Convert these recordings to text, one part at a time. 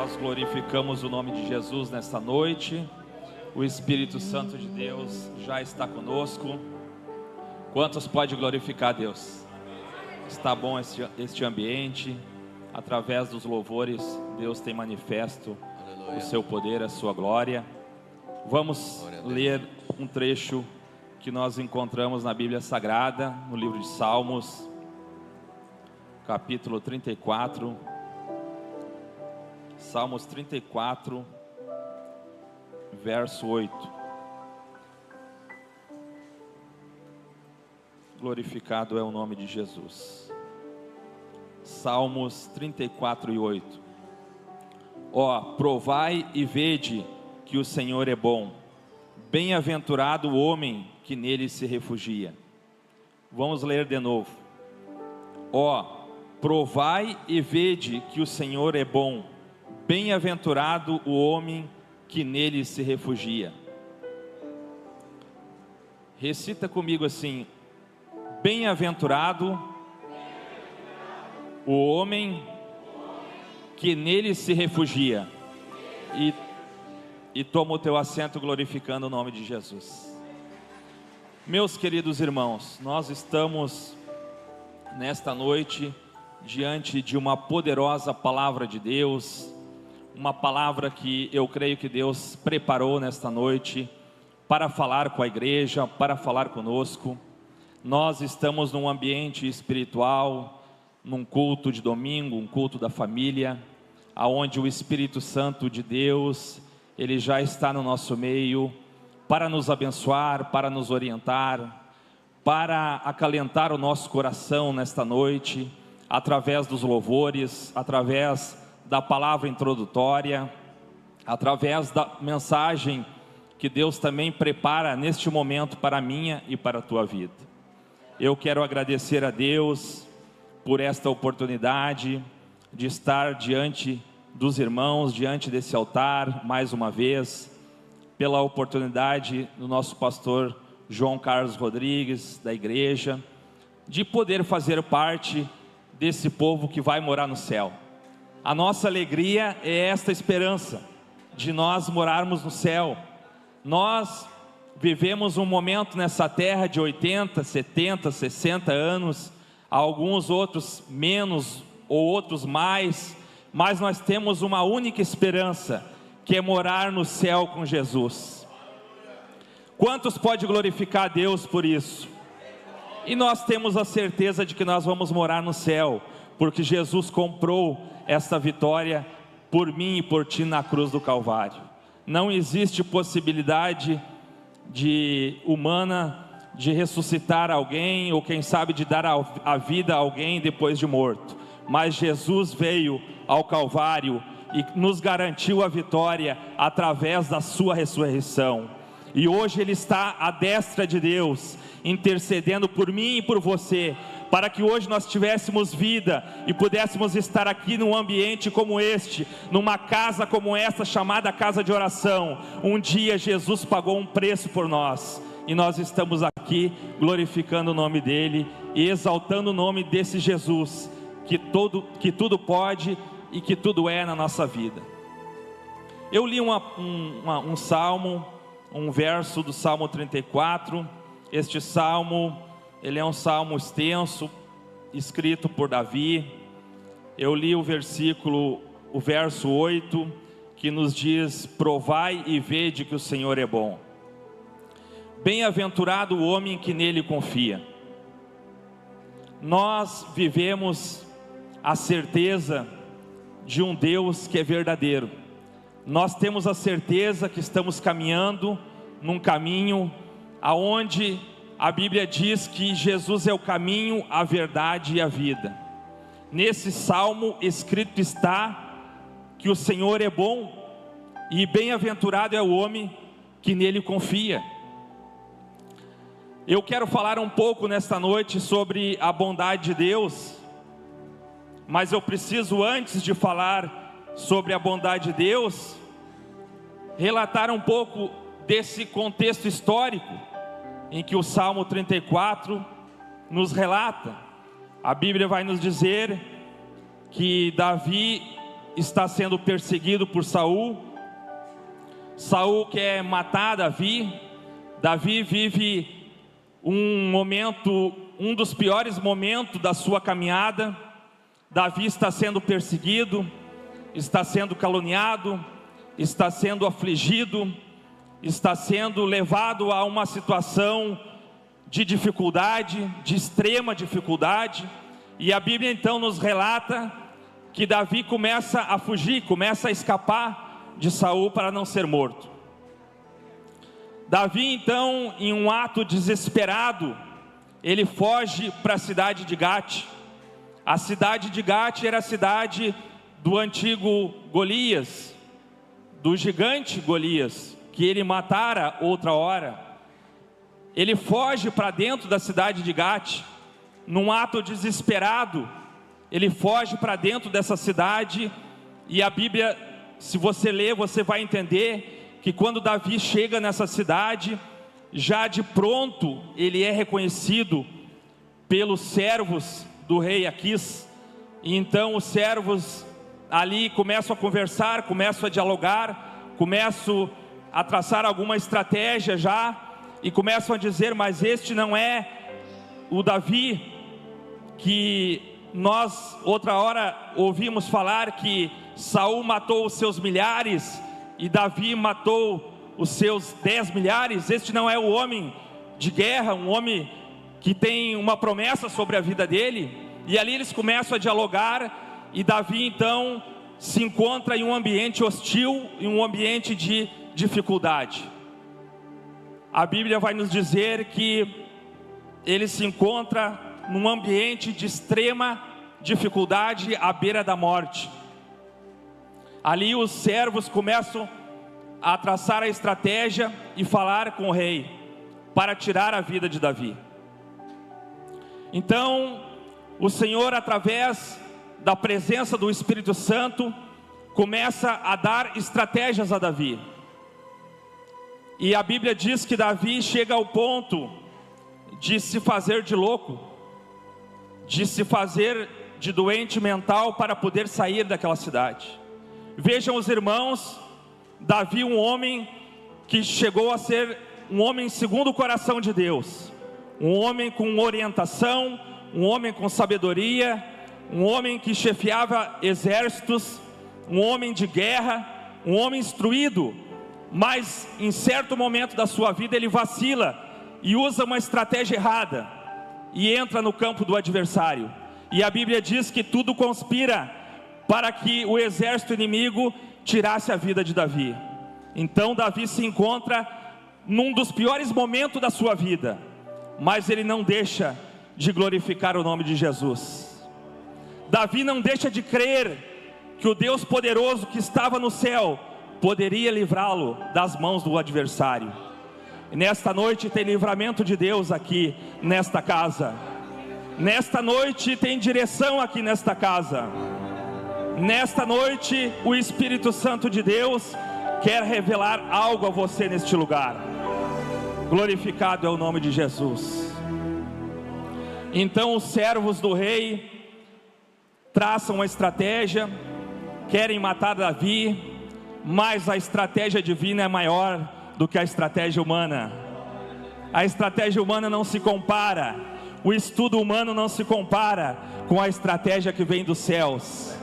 Nós glorificamos o nome de Jesus nesta noite. O Espírito Santo de Deus já está conosco. Quantos pode glorificar a Deus? Está bom este ambiente. Através dos louvores, Deus tem manifesto o seu poder, a sua glória. Vamos ler um trecho que nós encontramos na Bíblia Sagrada, no livro de Salmos, capítulo 34. Salmos 34, verso 8. Glorificado é o nome de Jesus. Salmos 34 e 8. Ó, provai e vede que o Senhor é bom. Bem-aventurado o homem que nele se refugia. Vamos ler de novo. Ó, provai e vede que o Senhor é bom. Bem-aventurado o homem que nele se refugia. Recita comigo assim: bem-aventurado o homem que nele se refugia. E toma o teu assento glorificando o nome de Jesus. Meus queridos irmãos, nós estamos nesta noite diante de uma poderosa palavra de Deus, uma palavra que eu creio que Deus preparou nesta noite para falar com a igreja, para falar conosco. Nós estamos num ambiente espiritual, num culto de domingo, um culto da família, aonde o Espírito Santo de Deus, Ele já está no nosso meio, para nos abençoar, para nos orientar, para acalentar o nosso coração nesta noite, através dos louvores, através da palavra introdutória, através da mensagem que Deus também prepara neste momento para a minha e para a tua vida. Eu quero agradecer a Deus por esta oportunidade de estar diante dos irmãos, diante desse altar, mais uma vez, pela oportunidade do nosso pastor João Carlos Rodrigues, da igreja, de poder fazer parte desse povo que vai morar no céu. A nossa alegria é esta esperança, de nós morarmos no céu. Nós vivemos um momento nessa terra de 80, 70, 60 anos, alguns outros menos ou outros mais, mas nós temos uma única esperança, que é morar no céu com Jesus. Quantos pode glorificar a Deus por isso? E nós temos a certeza de que nós vamos morar no céu, porque Jesus comprou esta vitória por mim e por ti na cruz do Calvário. Não existe possibilidade humana de ressuscitar alguém, ou quem sabe de dar a vida a alguém depois de morto, mas Jesus veio ao Calvário e nos garantiu a vitória através da sua ressurreição, e hoje Ele está à destra de Deus, intercedendo por mim e por você, para que hoje nós tivéssemos vida e pudéssemos estar aqui num ambiente como este, numa casa como essa, chamada casa de oração. Um dia Jesus pagou um preço por nós, e nós estamos aqui glorificando o nome dEle e exaltando o nome desse Jesus, que tudo pode e que tudo é na nossa vida. Eu li um salmo, um verso do Salmo 34, este salmo, ele é um salmo extenso, escrito por Davi. Eu li o verso 8, que nos diz: provai e vede que o Senhor é bom. Bem-aventurado o homem que nele confia. Nós vivemos a certeza de um Deus que é verdadeiro. Nós temos a certeza que estamos caminhando num caminho aonde a Bíblia diz que Jesus é o caminho, a verdade e a vida. Nesse salmo escrito está que o Senhor é bom, e bem-aventurado é o homem que nele confia. Eu quero falar um pouco nesta noite sobre a bondade de Deus, mas eu preciso, antes de falar sobre a bondade de Deus, relatar um pouco desse contexto histórico em que o Salmo 34 nos relata. A Bíblia vai nos dizer que Davi está sendo perseguido por Saul. Saul quer matar Davi. Davi vive um dos piores momentos da sua caminhada. Davi está sendo perseguido, está sendo caluniado, está sendo afligido, está sendo levado a uma situação de dificuldade, de extrema dificuldade. E a Bíblia então nos relata que Davi começa a fugir, começa a escapar de Saul para não ser morto. Davi então, em um ato desesperado, ele foge para a cidade de Gate. A cidade de Gate era a cidade do antigo Golias, do gigante Golias, que ele matara outra hora. Ele foge para dentro da cidade de Gate, num ato desesperado. Ele foge para dentro dessa cidade, e a Bíblia, se você ler, você vai entender que quando Davi chega nessa cidade, já de pronto ele é reconhecido pelos servos do rei Aquis. E então os servos ali começam a conversar, começam a dialogar, começam a traçar alguma estratégia já, e começam a dizer: mas este não é o Davi que nós outra hora ouvimos falar que Saul matou os seus milhares e Davi matou os seus 10 milhares. Este não é o homem de guerra, um homem que tem uma promessa sobre a vida dele. E ali eles começam a dialogar, e Davi então se encontra em um ambiente hostil, em um ambiente de dificuldade. A Bíblia vai nos dizer que ele se encontra num ambiente de extrema dificuldade, à beira da morte. Ali os servos começam a traçar a estratégia e falar com o rei para tirar a vida de Davi. Então o Senhor, através da presença do Espírito Santo, começa a dar estratégias a Davi. E a Bíblia diz que Davi chega ao ponto de se fazer de louco, de se fazer de doente mental para poder sair daquela cidade. Vejam os irmãos, Davi, um homem que chegou a ser um homem segundo o coração de Deus, um homem com orientação, um homem com sabedoria, um homem que chefiava exércitos, um homem de guerra, um homem instruído. Mas em certo momento da sua vida ele vacila e usa uma estratégia errada e entra no campo do adversário. E a Bíblia diz que tudo conspira para que o exército inimigo tirasse a vida de Davi. Então Davi se encontra num dos piores momentos da sua vida, mas ele não deixa de glorificar o nome de Jesus. Davi não deixa de crer que o Deus poderoso que estava no céu poderia livrá-lo das mãos do adversário. E nesta noite tem livramento de Deus aqui nesta casa. Nesta noite tem direção aqui nesta casa. Nesta noite o Espírito Santo de Deus quer revelar algo a você neste lugar. Glorificado é o nome de Jesus. Então os servos do rei traçam uma estratégia, querem matar Davi, mas a estratégia divina é maior do que a estratégia humana. A estratégia humana não se compara, o estudo humano não se compara com a estratégia que vem dos céus,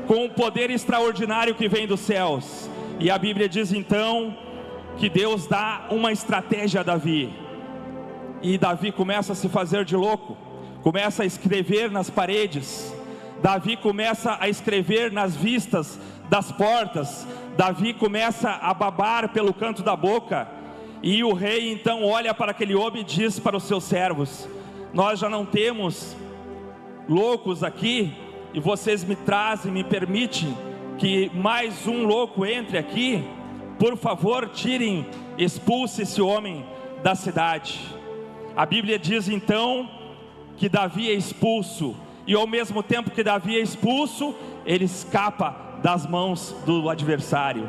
com o poder extraordinário que vem dos céus. E a Bíblia diz então que Deus dá uma estratégia a Davi, e Davi começa a se fazer de louco, começa a escrever nas paredes, Davi começa a escrever nas vistas das portas, Davi começa a babar pelo canto da boca. E o rei então olha para aquele homem e diz para os seus servos: nós já não temos loucos aqui, e vocês me trazem, me permitem que mais um louco entre aqui. Por favor, tirem, expulse esse homem da cidade. A Bíblia diz então que Davi é expulso, e ao mesmo tempo que Davi é expulso, ele escapa das mãos do adversário,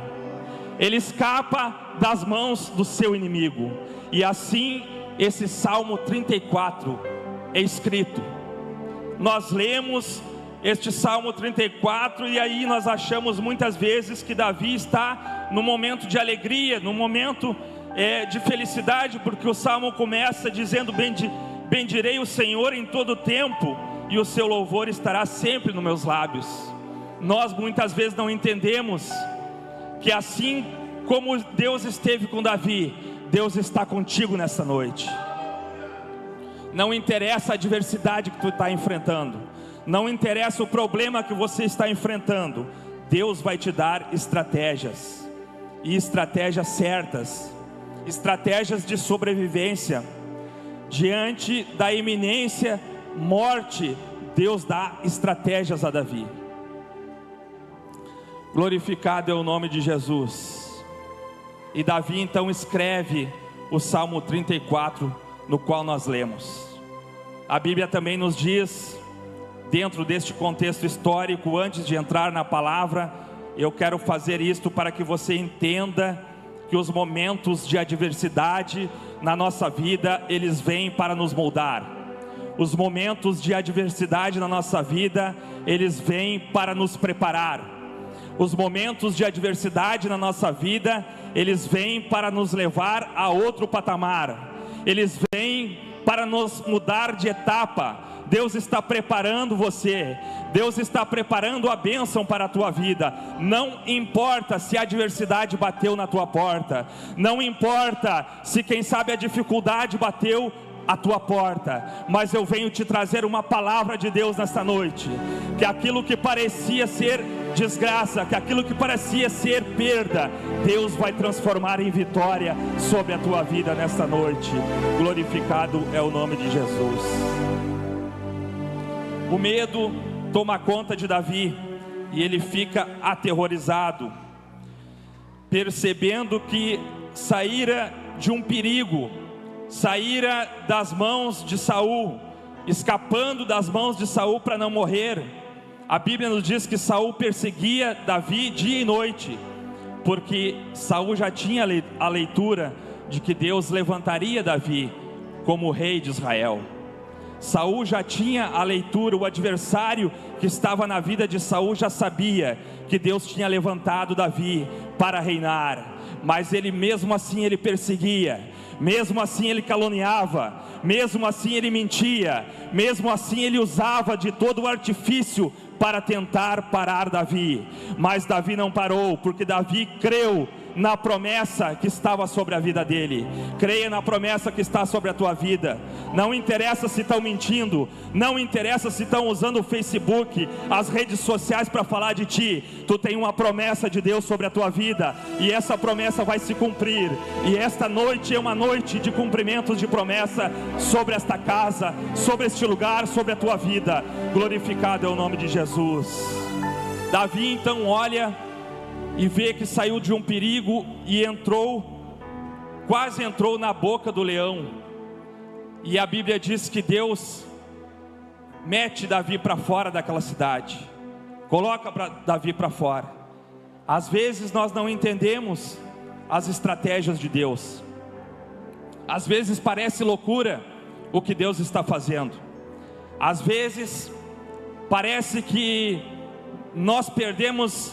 ele escapa das mãos do seu inimigo. E assim esse Salmo 34 é escrito. Nós lemos este Salmo 34, e aí nós achamos muitas vezes que Davi está no momento de alegria, no momento de felicidade, porque o Salmo começa dizendo: bendirei o Senhor em todo tempo, e o seu louvor estará sempre nos meus lábios. Nós muitas vezes não entendemos que assim como Deus esteve com Davi, Deus está contigo nessa noite. Não interessa a adversidade que tu está enfrentando, não interessa o problema que você está enfrentando, Deus vai te dar estratégias, e estratégias certas, estratégias de sobrevivência. Diante da iminência morte, Deus dá estratégias a Davi. Glorificado é o nome de Jesus. E Davi então escreve o Salmo 34, no qual nós lemos. A Bíblia também nos diz, dentro deste contexto histórico, antes de entrar na palavra, eu quero fazer isto para que você entenda que os momentos de adversidade na nossa vida, eles vêm para nos moldar. Os momentos de adversidade na nossa vida, eles vêm para nos preparar. Os momentos de adversidade na nossa vida, eles vêm para nos levar a outro patamar. Eles vêm para nos mudar de etapa. Deus está preparando você, Deus está preparando a bênção para a tua vida. Não importa se a adversidade bateu na tua porta, não importa se quem sabe a dificuldade bateu a tua porta, mas eu venho te trazer uma palavra de Deus nesta noite, que aquilo que parecia ser desgraça, que aquilo que parecia ser perda, Deus vai transformar em vitória sobre a tua vida nesta noite. Glorificado é o nome de Jesus. O medo toma conta de Davi, e ele fica aterrorizado, percebendo que saíra de um perigo, saíra das mãos de Saul, escapando das mãos de Saul para não morrer. A Bíblia nos diz que Saul perseguia Davi dia e noite, porque Saul já tinha a leitura de que Deus levantaria Davi como rei de Israel. Saul já tinha a leitura, o adversário que estava na vida de Saul já sabia que Deus tinha levantado Davi para reinar, mas ele mesmo assim ele perseguia, mesmo assim ele caluniava, mesmo assim ele mentia, mesmo assim ele usava de todo o artifício para tentar parar Davi. Mas Davi não parou, porque Davi creu na promessa que estava sobre a vida dele. Creia na promessa que está sobre a tua vida. Não interessa se estão mentindo, não interessa se estão usando o Facebook, as redes sociais para falar de ti. Tu tem uma promessa de Deus sobre a tua vida, e essa promessa vai se cumprir. E esta noite é uma noite de cumprimentos de promessa sobre esta casa, sobre este lugar, sobre a tua vida. Glorificado é o nome de Jesus. Davi então olha e vê que saiu de um perigo e quase entrou na boca do leão. E a Bíblia diz que Deus mete Davi para fora daquela cidade, coloca Davi para fora. Às vezes nós não entendemos as estratégias de Deus. Às vezes parece loucura o que Deus está fazendo. Às vezes parece que nós perdemos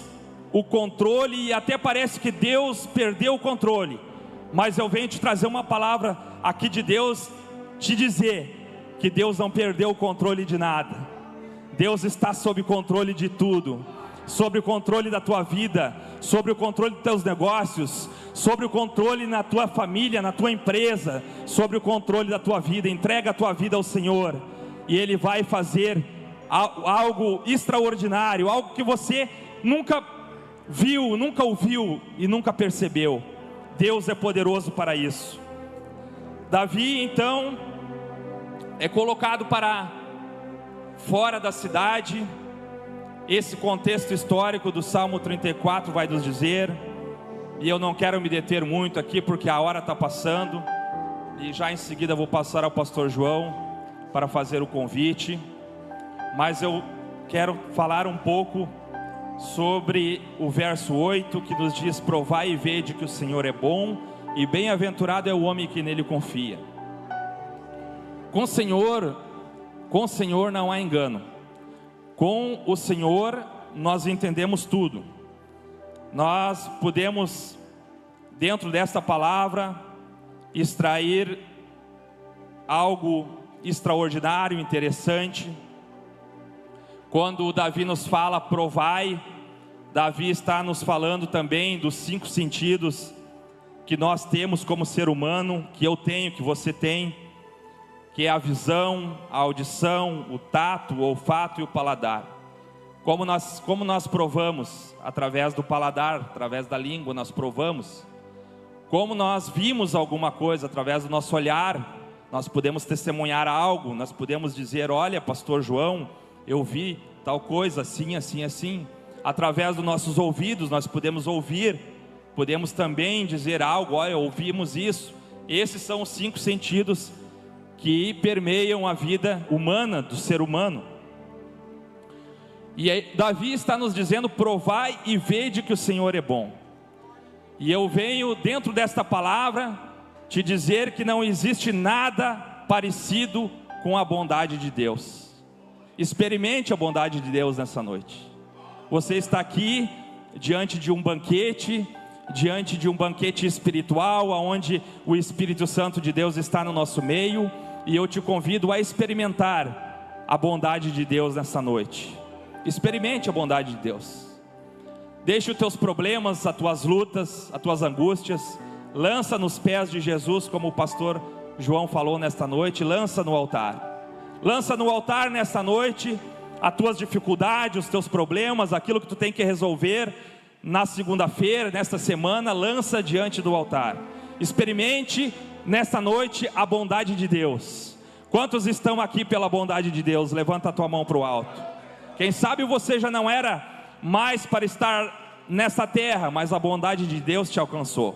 o controle, e até parece que Deus perdeu o controle. Mas eu venho te trazer uma palavra aqui de Deus, te dizer que Deus não perdeu o controle de nada. Deus está sob controle de tudo, sobre o controle da tua vida, sobre o controle dos teus negócios, sobre o controle na tua família, na tua empresa, sobre o controle da tua vida. Entrega a tua vida ao Senhor, e Ele vai fazer algo extraordinário, algo que você nunca viu, nunca ouviu e nunca percebeu. Deus é poderoso para isso. Davi então é colocado para fora da cidade. Esse contexto histórico do Salmo 34 vai nos dizer, e eu não quero me deter muito aqui porque a hora está passando, e já em seguida vou passar ao pastor João para fazer o convite. Mas eu quero falar um pouco sobre o verso 8, que nos diz: provai e vede que o Senhor é bom, e bem-aventurado é o homem que nele confia. Com o Senhor não há engano. Com o Senhor nós entendemos tudo. Nós podemos, dentro desta palavra, extrair algo extraordinário, interessante. Quando Davi nos fala provai, Davi está nos falando também dos 5 sentidos que nós temos como ser humano, que eu tenho, que você tem, que é a visão, a audição, o tato, o olfato e o paladar. Como nós provamos? Através do paladar, através da língua nós provamos. Como nós vimos alguma coisa, através do nosso olhar, nós podemos testemunhar algo, nós podemos dizer, olha, pastor João, eu vi tal coisa, assim, assim, assim. Através dos nossos ouvidos, nós podemos ouvir, podemos também dizer algo, olha, ouvimos isso. Esses são os 5 sentidos que permeiam a vida humana, do ser humano. E aí, Davi está nos dizendo, provai e vede que o Senhor é bom. E eu venho dentro desta palavra te dizer que não existe nada parecido com a bondade de Deus. Experimente a bondade de Deus nessa noite. Você está aqui diante de um banquete espiritual, onde o Espírito Santo de Deus está no nosso meio, e eu te convido a experimentar a bondade de Deus nessa noite. Experimente a bondade de Deus. Deixe os teus problemas, as tuas lutas, as tuas angústias, lança nos pés de Jesus, como o pastor João falou nesta noite, lança no altar. Lança no altar nesta noite as tuas dificuldades, os teus problemas, aquilo que tu tem que resolver na segunda-feira, nesta semana, lança diante do altar. Experimente nesta noite a bondade de Deus. Quantos estão aqui pela bondade de Deus? Levanta a tua mão para o alto. Quem sabe você já não era mais para estar nessa terra, mas a bondade de Deus te alcançou.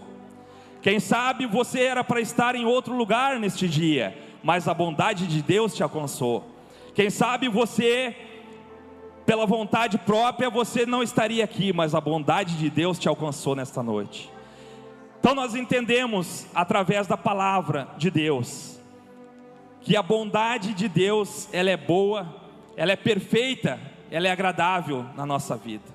Quem sabe você era para estar em outro lugar neste dia, mas a bondade de Deus te alcançou. Quem sabe você, pela vontade própria, você não estaria aqui, mas a bondade de Deus te alcançou nesta noite. Então nós entendemos, através da palavra de Deus, que a bondade de Deus, ela é boa, ela é perfeita, ela é agradável na nossa vida.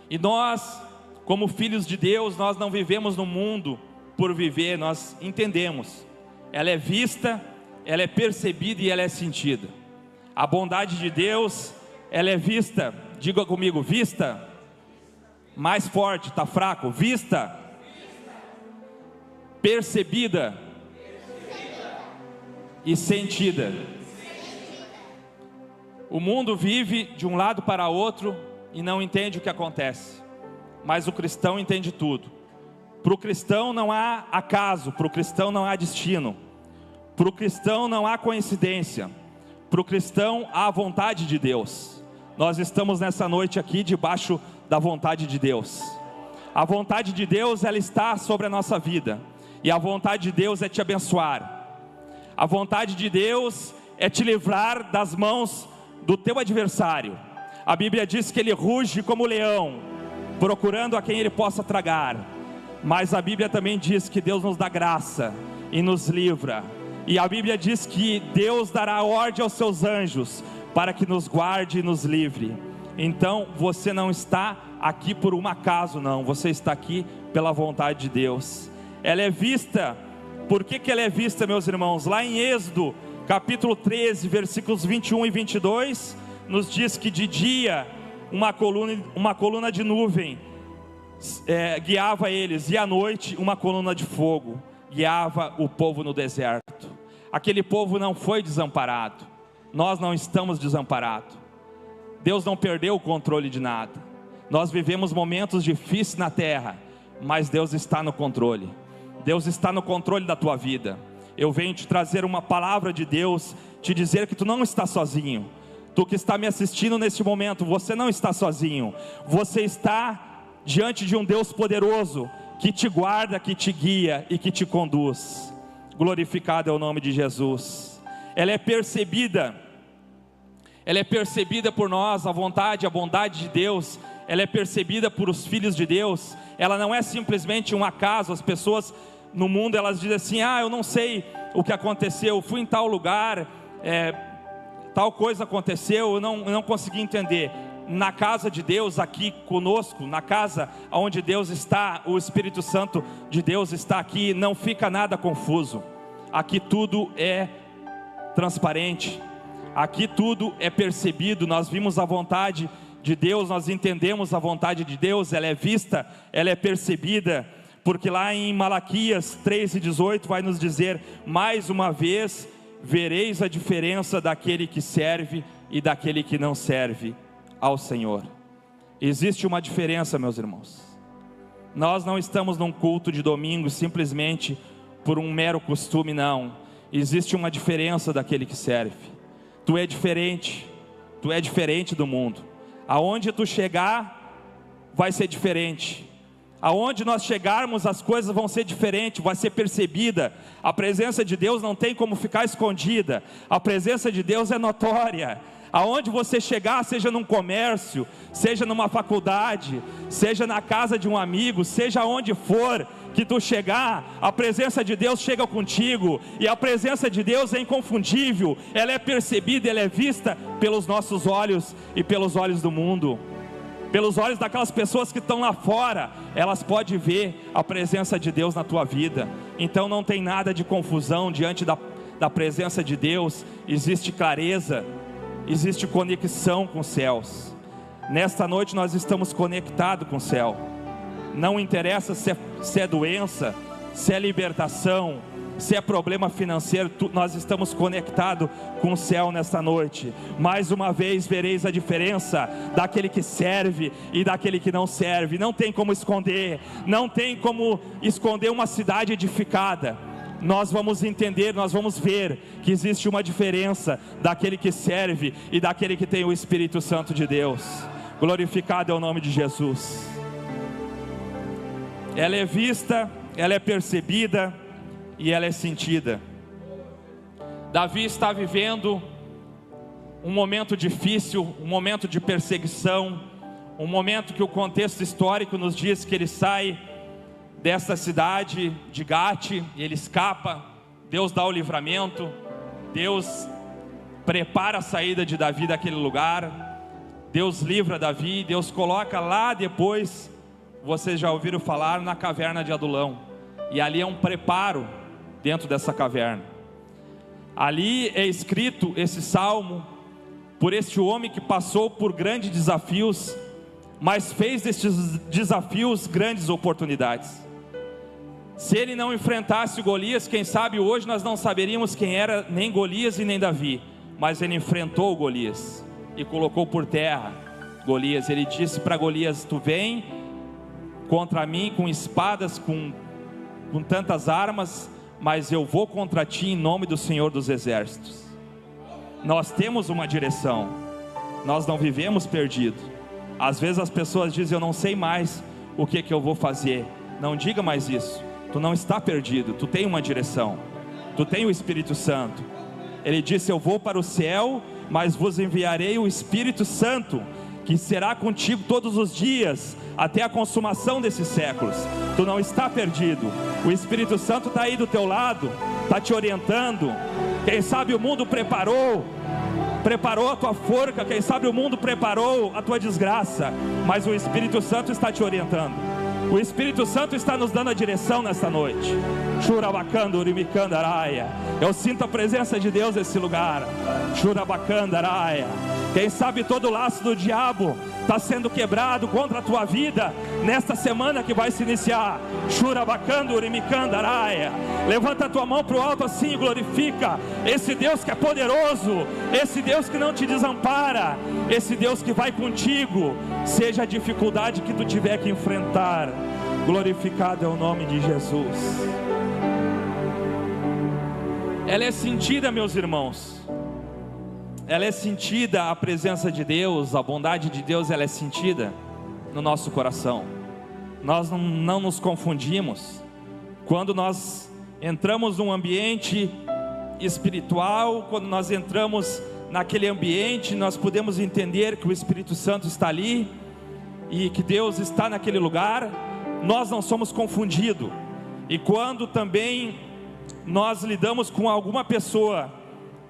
E nós, como filhos de Deus, nós não vivemos no mundo por viver, nós entendemos. Ela é vista, ela é percebida e ela é sentida. A bondade de Deus, ela é vista, diga comigo, vista. Mais forte, está fraco, vista. Percebida e sentida. O mundo vive de um lado para outro e não entende o que acontece, mas o cristão entende tudo. Para o cristão não há acaso, para o cristão não há destino, para o cristão não há coincidência, para o cristão há a vontade de Deus. Nós estamos nessa noite aqui debaixo da vontade de Deus. A vontade de Deus, ela está sobre a nossa vida, e a vontade de Deus é te abençoar. A vontade de Deus é te livrar das mãos do teu adversário. A Bíblia diz que ele ruge como leão, procurando a quem ele possa tragar. Mas a Bíblia também diz que Deus nos dá graça e nos livra. E a Bíblia diz que Deus dará ordem aos seus anjos para que nos guarde e nos livre. Então você não está aqui por um acaso, não. Você está aqui pela vontade de Deus. Ela é vista. Por que ela é vista, meus irmãos? Lá em Êxodo capítulo 13, versículos 21 e 22, nos diz que de dia uma coluna de nuvem guiava eles, e à noite uma coluna de fogo guiava o povo no deserto. Aquele povo não foi desamparado. Nós não estamos desamparados. Deus não perdeu o controle de nada. Nós vivemos momentos difíceis na terra, mas Deus está no controle. Deus está no controle da tua vida. Eu venho te trazer uma palavra de Deus, te dizer que tu não está sozinho. Tu que está me assistindo neste momento, você não está sozinho. Você está diante de um Deus poderoso, que te guarda, que te guia e que te conduz. Glorificado é o nome de Jesus. Ela é percebida por nós, a vontade, a bondade de Deus. Ela é percebida por os filhos de Deus. Ela não é simplesmente um acaso. As pessoas no mundo, elas dizem assim: eu não sei o que aconteceu, eu fui em tal lugar, tal coisa aconteceu, eu não consegui entender. Na casa de Deus, aqui conosco, na casa onde Deus está, o Espírito Santo de Deus está aqui, não fica nada confuso. Aqui tudo é transparente, aqui tudo é percebido. Nós vimos a vontade de Deus, nós entendemos a vontade de Deus, ela é vista, ela é percebida, porque lá em Malaquias 3:18 vai nos dizer: mais uma vez vereis a diferença daquele que serve e daquele que não serve ao Senhor. Existe uma diferença, meus irmãos. Nós não estamos num culto de domingo simplesmente por um mero costume, não. Existe uma diferença daquele que serve. Tu é diferente do mundo. Aonde tu chegar, vai ser diferente. Aonde nós chegarmos, as coisas vão ser diferentes, vai ser percebida. A presença de Deus não tem como ficar escondida. A presença de Deus é notória. Aonde você chegar, seja num comércio, seja numa faculdade, seja na casa de um amigo, seja onde for que tu chegar, a presença de Deus chega contigo, e a presença de Deus é inconfundível, ela é percebida, ela é vista pelos nossos olhos e pelos olhos do mundo, pelos olhos daquelas pessoas que estão lá fora, elas podem ver a presença de Deus na tua vida. Então não tem nada de confusão diante da presença de Deus, existe clareza, existe conexão com os céus. Nesta noite nós estamos conectados com o céu. Não interessa se é doença, se é libertação, se é problema financeiro, nós estamos conectados com o céu nesta noite. Mais uma vez vereis a diferença daquele que serve e daquele que não serve. Não tem como esconder, não tem como esconder uma cidade edificada. Nós vamos entender, nós vamos ver que existe uma diferença daquele que serve e daquele que tem o Espírito Santo de Deus. Glorificado é o nome de Jesus. Ela é vista, ela é percebida e ela é sentida. Davi está vivendo um momento difícil, um momento de perseguição, um momento que o contexto histórico nos diz que ele sai dessa cidade de Gate, e ele escapa. Deus dá o livramento, Deus prepara a saída de Davi daquele lugar, Deus livra Davi, Deus coloca lá depois, vocês já ouviram falar, na caverna de Adulão, e ali é um preparo dentro dessa caverna. Ali é escrito esse salmo por este homem que passou por grandes desafios, mas fez destes desafios grandes oportunidades. Se ele não enfrentasse Golias, quem sabe hoje nós não saberíamos quem era nem Golias e nem Davi, mas ele enfrentou Golias e colocou por terra Golias. Ele disse para Golias: tu vem contra mim com espadas, com tantas armas, mas eu vou contra ti em nome do Senhor dos Exércitos. Nós temos uma direção, nós não vivemos perdidos. Às vezes as pessoas dizem: eu não sei mais o que eu vou fazer. Não diga mais isso. Tu não está perdido, tu tem uma direção, tu tem o Espírito Santo. Ele disse: eu vou para o céu, mas vos enviarei o Espírito Santo, que será contigo todos os dias, até a consumação desses séculos. Tu não está perdido, o Espírito Santo está aí do teu lado, está te orientando. Quem sabe o mundo preparou a tua forca, quem sabe o mundo preparou a tua desgraça, mas o Espírito Santo está te orientando. O Espírito Santo está nos dando a direção nesta noite. Eu sinto a presença de Deus nesse lugar. Quem sabe todo o laço do diabo está sendo quebrado contra a tua vida nesta semana que vai se iniciar. Levanta a tua mão para o alto assim e glorifica esse Deus que é poderoso, esse Deus que não te desampara, esse Deus que vai contigo, seja a dificuldade que tu tiver que enfrentar. Glorificado é o nome de Jesus. Ela é sentida, meus irmãos, ela é sentida, a presença de Deus, a bondade de Deus, ela é sentida no nosso coração. Nós não nos confundimos. Quando nós entramos num ambiente espiritual, quando nós entramos naquele ambiente, nós podemos entender que o Espírito Santo está ali e que Deus está naquele lugar. Nós não somos confundidos. E quando também nós lidamos com alguma pessoa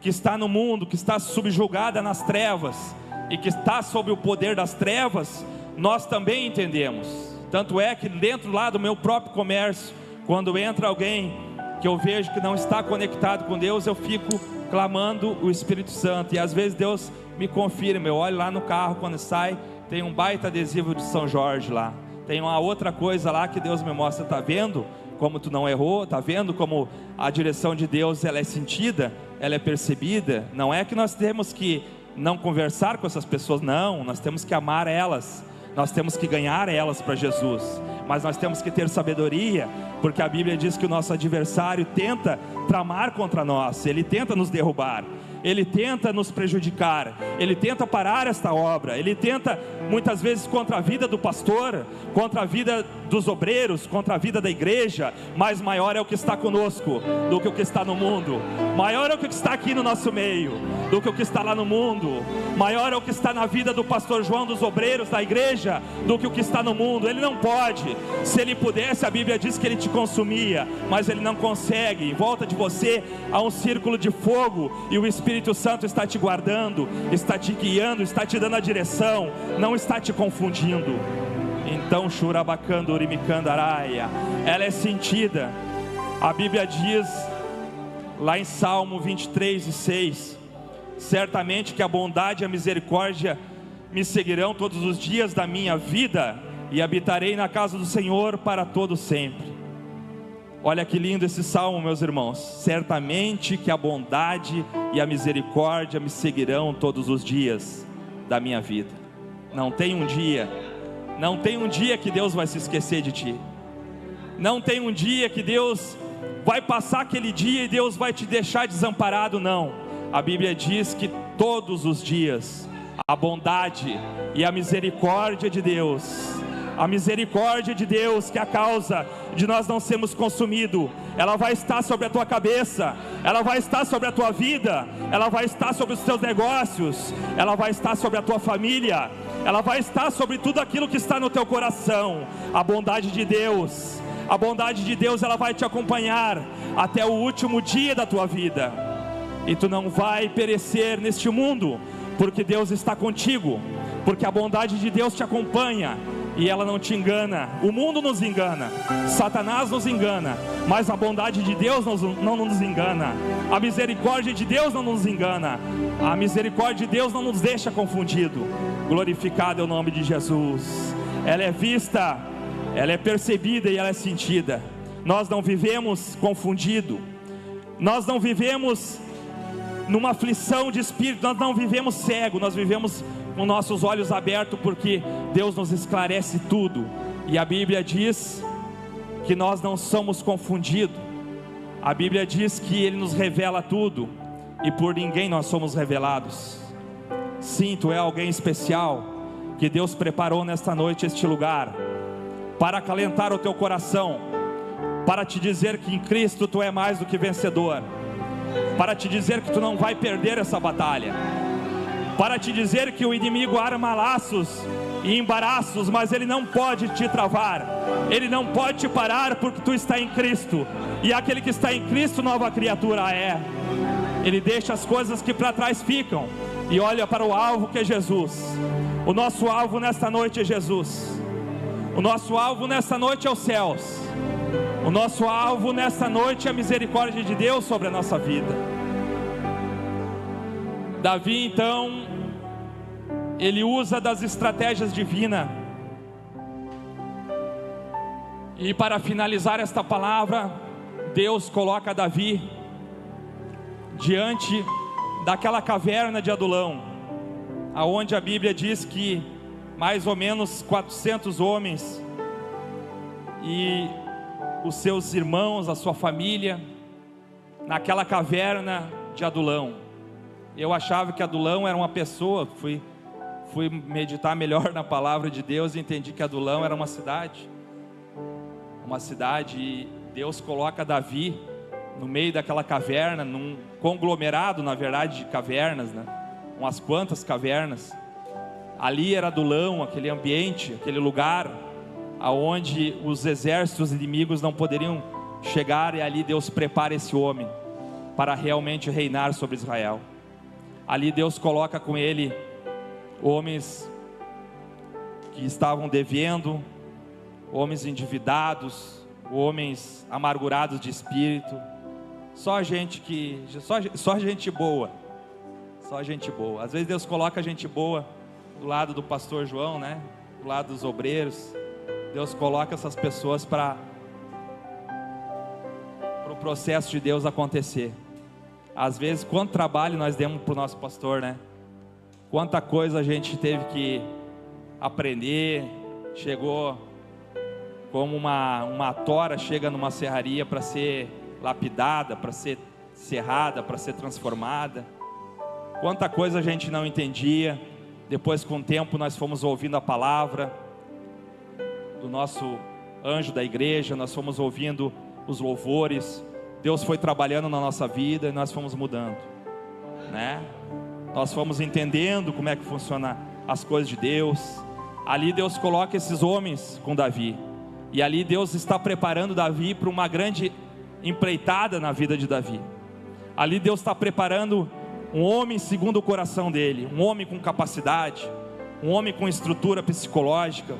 que está no mundo, que está subjugada nas trevas e que está sob o poder das trevas, nós também entendemos. Tanto é que dentro lá do meu próprio comércio, quando entra alguém que eu vejo que não está conectado com Deus, eu fico clamando o Espírito Santo, e às vezes Deus me confirma. Eu olho lá no carro quando sai, tem um baita adesivo de São Jorge lá, tem uma outra coisa lá que Deus me mostra. Está vendo como tu não errou? Está vendo como a direção de Deus, ela é sentida, ela é percebida? Não é que nós temos que não conversar com essas pessoas, não, nós temos que amar elas, nós temos que ganhar elas para Jesus, mas nós temos que ter sabedoria, porque a Bíblia diz que o nosso adversário tenta tramar contra nós, ele tenta nos derrubar, ele tenta nos prejudicar, ele tenta parar esta obra, ele tenta muitas vezes contra a vida do pastor, contra a vida dos obreiros, contra a vida da igreja. Mas maior é o que está conosco do que o que está no mundo, maior é o que está aqui no nosso meio do que o que está lá no mundo, maior é o que está na vida do pastor João, dos obreiros da igreja, do que o que está no mundo. Ele não pode, se ele pudesse, a Bíblia diz que ele te consumia, mas ele não consegue. Em volta de você há um círculo de fogo, e o Espírito Santo está te guardando, está te guiando, está te dando a direção, não está te confundindo. Então, Shurabacando Urimicandaraia, ela é sentida. A Bíblia diz lá em Salmo 23:6: certamente que a bondade e a misericórdia me seguirão todos os dias da minha vida, e habitarei na casa do Senhor para todo sempre. Olha que lindo esse salmo, meus irmãos. Certamente que a bondade e a misericórdia me seguirão todos os dias da minha vida. Não tem um dia que Deus vai se esquecer de ti. Não tem um dia que Deus vai passar aquele dia e Deus vai te deixar desamparado, não. A Bíblia diz que todos os dias a bondade e a misericórdia de Deus, a misericórdia de Deus, que é a causa de nós não sermos consumidos, ela vai estar sobre a tua cabeça, ela vai estar sobre a tua vida, ela vai estar sobre os teus negócios, ela vai estar sobre a tua família, ela vai estar sobre tudo aquilo que está no teu coração. A bondade de Deus, ela vai te acompanhar até o último dia da tua vida, e tu não vai perecer neste mundo, porque Deus está contigo, porque a bondade de Deus te acompanha, e ela não te engana. O mundo nos engana, Satanás nos engana, mas a bondade de Deus não nos engana, a misericórdia de Deus não nos engana, a misericórdia de Deus não nos deixa confundido. Glorificado é o nome de Jesus. Ela é vista, ela é percebida e ela é sentida. Nós não vivemos confundido, nós não vivemos numa aflição de espírito, nós não vivemos cego, nós vivemos com nossos olhos abertos, porque Deus nos esclarece tudo. E a Bíblia diz que nós não somos confundidos. A Bíblia diz que Ele nos revela tudo, e por ninguém nós somos revelados. Sim, tu é alguém especial, que Deus preparou nesta noite este lugar, para acalentar o teu coração, para te dizer que em Cristo tu é mais do que vencedor, para te dizer que tu não vai perder essa batalha, para te dizer que o inimigo arma laços e embaraços, mas ele não pode te travar, ele não pode te parar, porque tu está em Cristo, e aquele que está em Cristo nova criatura é. Ele deixa as coisas que para trás ficam e olha para o alvo, que é Jesus. O nosso alvo nesta noite é Jesus, o nosso alvo nesta noite é os céus, o nosso alvo nesta noite é a misericórdia de Deus sobre a nossa vida. Davi, então, ele usa das estratégias divinas, e para finalizar esta palavra, Deus coloca Davi diante daquela caverna de Adulão, aonde a Bíblia diz que mais ou menos 400 homens e os seus irmãos, a sua família, naquela caverna de Adulão. Eu achava que Adulão era uma pessoa, fui meditar melhor na palavra de Deus e entendi que Adulão era uma cidade, e Deus coloca Davi no meio daquela caverna, num conglomerado, na verdade, de cavernas, né? Umas quantas cavernas. Ali era Adulão, aquele ambiente, aquele lugar aonde os exércitos inimigos não poderiam chegar, e ali Deus prepara esse homem para realmente reinar sobre Israel. Ali Deus coloca com ele homens que estavam devendo, homens endividados, homens amargurados de espírito, só gente boa, só gente boa. Às vezes Deus coloca gente boa do lado do pastor João, né? Do lado dos obreiros. Deus coloca essas pessoas para o processo de Deus acontecer. Às vezes, quanto trabalho nós demos para o nosso pastor, né? Quanta coisa a gente teve que aprender. Chegou como uma tora chega numa serraria para ser lapidada, para ser serrada, para ser transformada. Quanta coisa a gente não entendia. Depois, com o tempo, nós fomos ouvindo a palavra do nosso anjo da igreja, nós fomos ouvindo os louvores, Deus foi trabalhando na nossa vida e nós fomos mudando, né? Nós fomos entendendo como é que funciona as coisas de Deus. Ali Deus coloca esses homens com Davi, e ali Deus está preparando Davi para uma grande empreitada na vida de Davi. Ali Deus está preparando um homem segundo o coração dele, um homem com capacidade, um homem com estrutura psicológica,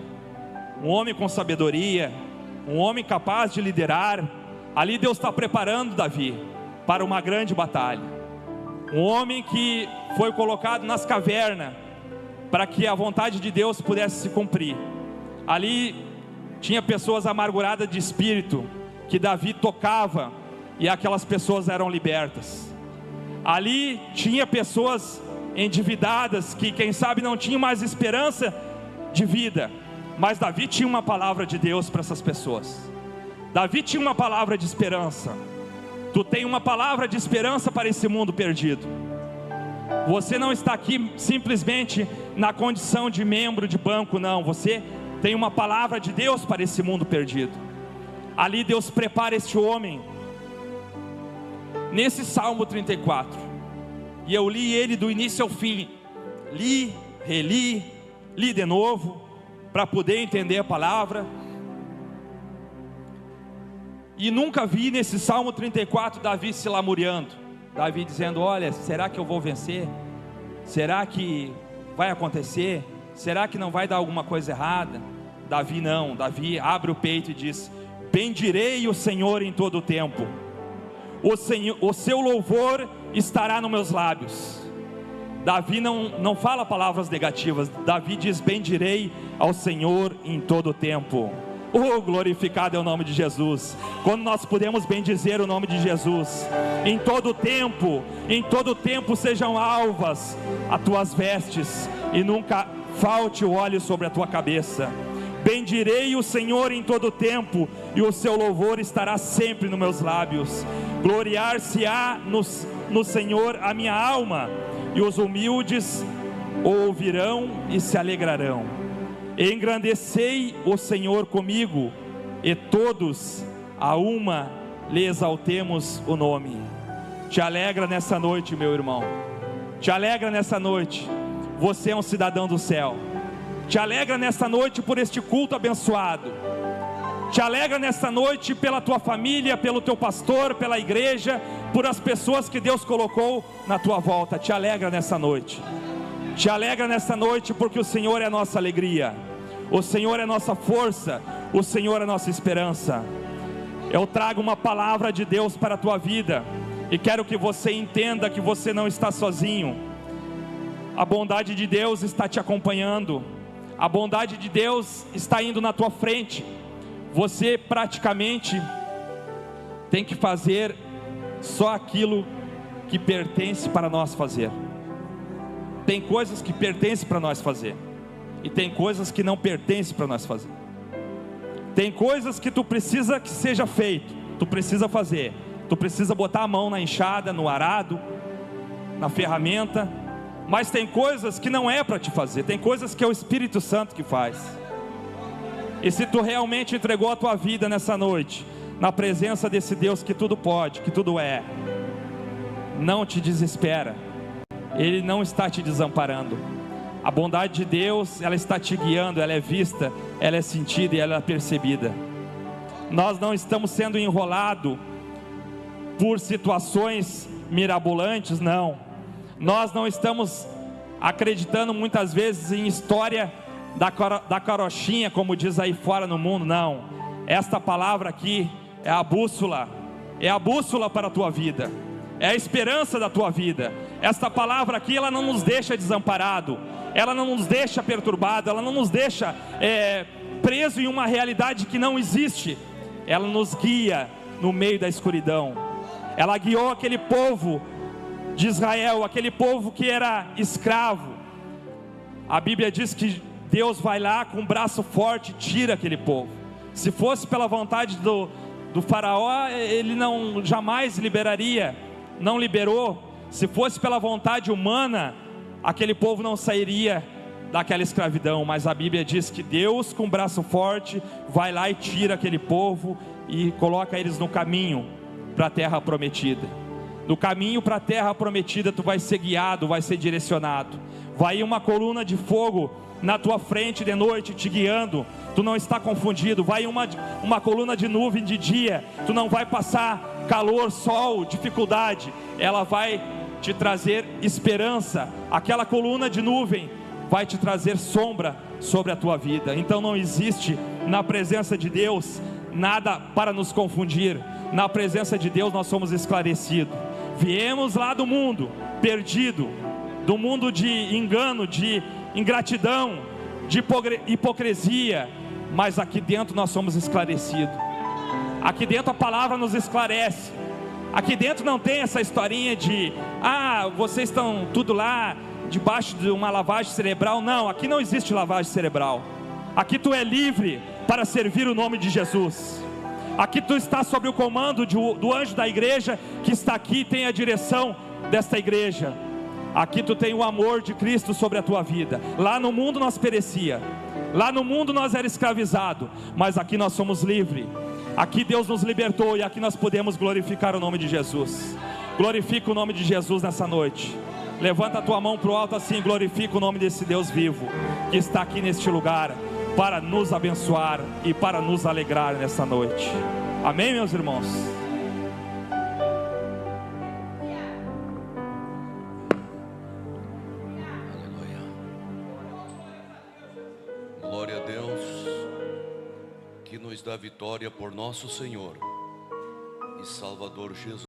um homem com sabedoria, um homem capaz de liderar. Ali Deus está preparando Davi para uma grande batalha. Um homem que foi colocado nas cavernas para que a vontade de Deus pudesse se cumprir. Ali tinha pessoas amarguradas de espírito que Davi tocava e aquelas pessoas eram libertas. Ali tinha pessoas endividadas que quem sabe não tinham mais esperança de vida, mas Davi tinha uma palavra de Deus para essas pessoas. Davi tinha uma palavra de esperança. Tu tem uma palavra de esperança para esse mundo perdido. Você não está aqui simplesmente na condição de membro de banco, não. Você tem uma palavra de Deus para esse mundo perdido. Ali Deus prepara este homem. Nesse Salmo 34, e eu li ele do início ao fim, li, reli, li de novo, para poder entender a palavra. E nunca vi nesse Salmo 34 Davi se lamuriando, Davi dizendo: olha, será que eu vou vencer? Será que vai acontecer? Será que não vai dar alguma coisa errada? Davi não, Davi abre o peito e diz: bendirei o Senhor em todo o tempo, o seu louvor estará nos meus lábios. Davi não fala palavras negativas. Davi diz: bendirei ao Senhor em todo o tempo. Oh, glorificado é o nome de Jesus. Quando nós podemos bendizer o nome de Jesus em todo o tempo sejam alvas as tuas vestes e nunca falte o óleo sobre a tua cabeça. Bendirei o Senhor em todo o tempo, e o seu louvor estará sempre nos meus lábios. Gloriar-se-á no Senhor a minha alma, e os humildes o ouvirão e se alegrarão. Engrandecei o Senhor comigo, e todos a uma lhe exaltemos o nome. Te alegra nessa noite, meu irmão. Te alegra nessa noite. Você é um cidadão do céu. Te alegra nessa noite por este culto abençoado. Te alegra nessa noite pela tua família, pelo teu pastor, pela igreja, por as pessoas que Deus colocou na tua volta. Te alegra nessa noite. Te alegra nessa noite porque o Senhor é a nossa alegria. O Senhor é a nossa força. O Senhor é a nossa esperança. Eu trago uma palavra de Deus para a tua vida e quero que você entenda que você não está sozinho. A bondade de Deus está te acompanhando. A bondade de Deus está indo na tua frente. Você praticamente tem que fazer só aquilo que pertence para nós fazer. Tem coisas que pertencem para nós fazer, e tem coisas que não pertencem para nós fazer. Tem coisas que tu precisa que seja feito, tu precisa fazer. Tu precisa botar a mão na enxada, no arado, na ferramenta. Mas tem coisas que não é para te fazer. Tem coisas que é o Espírito Santo que faz. E se tu realmente entregou a tua vida nessa noite, na presença desse Deus que tudo pode, que tudo é, não te desespera. Ele não está te desamparando. A bondade de Deus, ela está te guiando. Ela é vista, ela é sentida e ela é percebida. Nós não estamos sendo enrolados por situações mirabolantes, não. Nós não estamos acreditando muitas vezes em história da carochinha, como diz aí fora no mundo, não. Esta palavra aqui é a bússola para a tua vida, é a esperança da tua vida. Esta palavra aqui, ela não nos deixa desamparado, ela não nos deixa perturbado, ela não nos deixa preso em uma realidade que não existe. Ela nos guia no meio da escuridão. Ela guiou aquele povo de Israel, aquele povo que era escravo. A Bíblia diz que Deus vai lá com um braço forte e tira aquele povo. Se fosse pela vontade do faraó, ele não jamais liberaria, não liberou. Se fosse pela vontade humana, aquele povo não sairia daquela escravidão. Mas a Bíblia diz que Deus com um braço forte vai lá e tira aquele povo e coloca eles no caminho para a terra prometida. No caminho para a terra prometida tu vai ser guiado, vai ser direcionado. Vai ir uma coluna de fogo na tua frente de noite te guiando, tu não está confundido. Vai uma coluna de nuvem de dia, tu não vai passar calor, sol, dificuldade. Ela vai te trazer esperança. Aquela coluna de nuvem vai te trazer sombra sobre a tua vida. Então não existe na presença de Deus nada para nos confundir. Na presença de Deus nós somos esclarecidos. Viemos lá do mundo perdido, do mundo de engano, de ingratidão, de hipocrisia, mas aqui dentro nós somos esclarecidos. Aqui dentro a palavra nos esclarece. Aqui dentro não tem essa historinha de vocês estão tudo lá debaixo de uma lavagem cerebral. Não, aqui não existe lavagem cerebral. Aqui tu é livre para servir o nome de Jesus. Aqui tu está sob o comando do anjo da igreja que está aqui, tem a direção desta igreja. Aqui tu tem o amor de Cristo sobre a tua vida. Lá no mundo nós perecia, lá no mundo nós era escravizado, mas aqui nós somos livres. Aqui Deus nos libertou e aqui nós podemos glorificar o nome de Jesus. Glorifica o nome de Jesus nessa noite. Levanta a tua mão para o alto assim, glorifica o nome desse Deus vivo que está aqui neste lugar para nos abençoar e para nos alegrar nessa noite. Amém, meus irmãos? Aleluia. Glória a Deus que nos dá vitória por nosso Senhor e Salvador Jesus.